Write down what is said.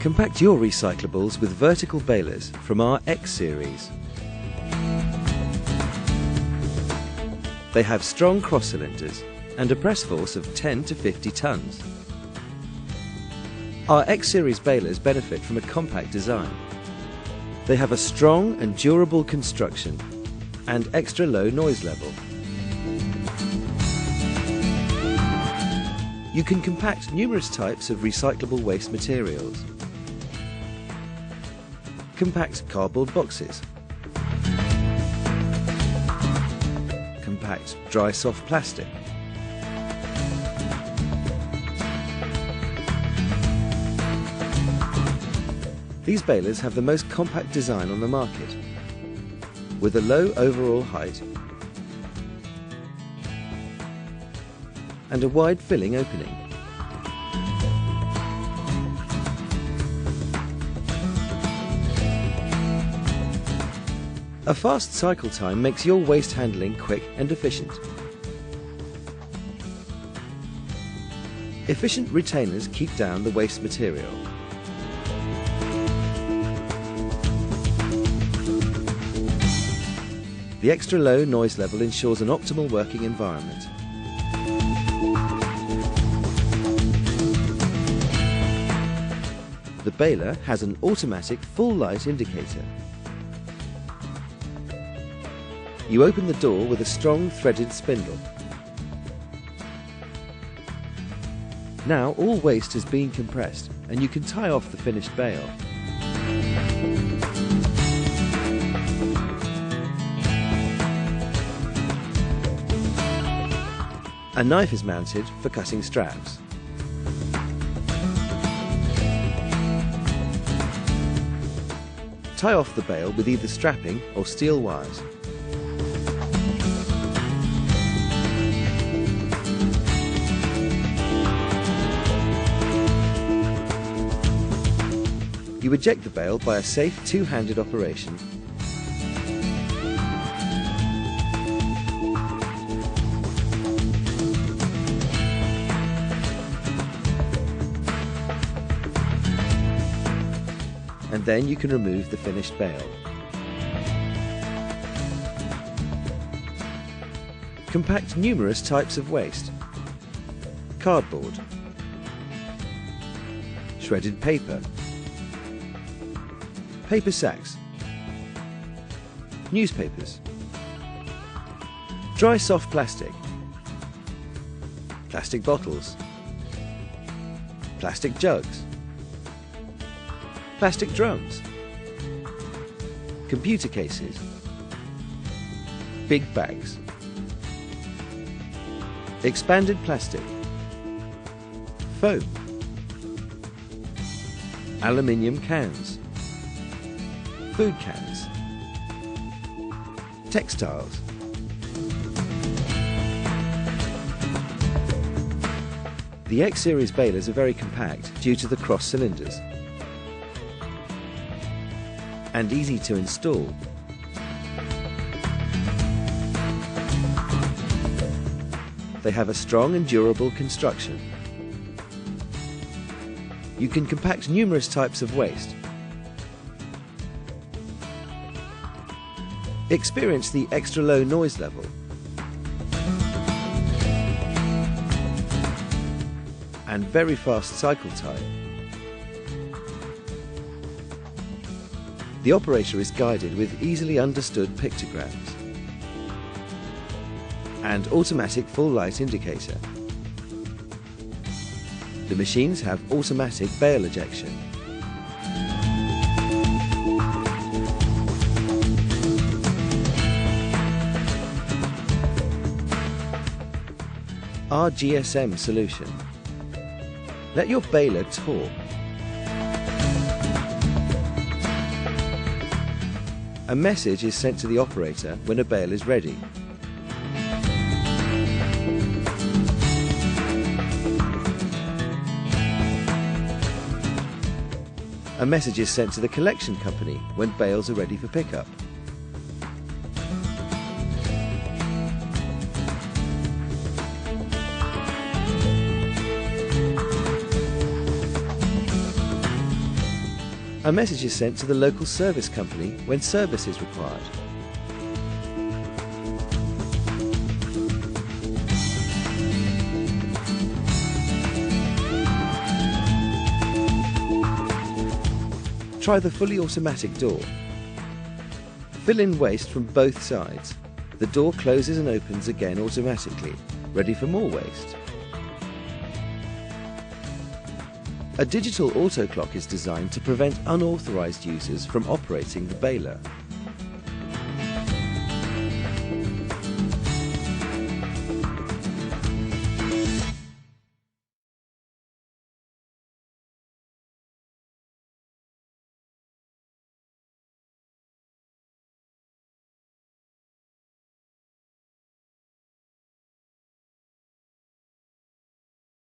Compact your recyclables with vertical balers from our X series. They have strong cross cylinders and a press force of 10 to 50 tons. Our X series balers benefit from a compact design. They have a strong and durable construction and extra low noise level. You can compact numerous types of recyclable waste materials. Compact cardboard boxes. Compact dry soft plastic. These balers have the most compact design on the market, with a low overall height and a wide filling opening. A fast cycle time makes your waste handling quick and efficient. Efficient retainers keep down the waste material. The extra low noise level ensures an optimal working environment. The baler has an automatic full light indicator. You open the door with a strong threaded spindle. Now all waste has been compressed and you can tie off the finished bale. A knife is mounted for cutting straps. Tie off the bale with either strapping or steel wires. You eject the bale by a safe two-handed operation. And then you can remove the finished bale. Compact numerous types of waste. Cardboard, shredded paper, paper sacks, newspapers, dry soft plastic, plastic bottles, plastic jugs, plastic drums, computer cases, big bags, expanded plastic, foam, aluminium cans, food cans, textiles. The X series balers are very compact due to the cross cylinders and easy to install. They have a strong and durable construction. You can compact numerous types of waste. Experience the extra low noise level. And very fast cycle time. The operator is guided with easily understood pictograms and automatic full light indicator. The machines have automatic bale ejection. Our GSM solution. Let your baler talk. A message is sent to the operator when a bale is ready. A message is sent to the collection company when bales are ready for pickup. A message is sent to the local service company when service is required. Try the fully automatic door. Fill in waste from both sides. The door closes and opens again automatically, ready for more waste. A digital auto clock is designed to prevent unauthorized users from operating the baler.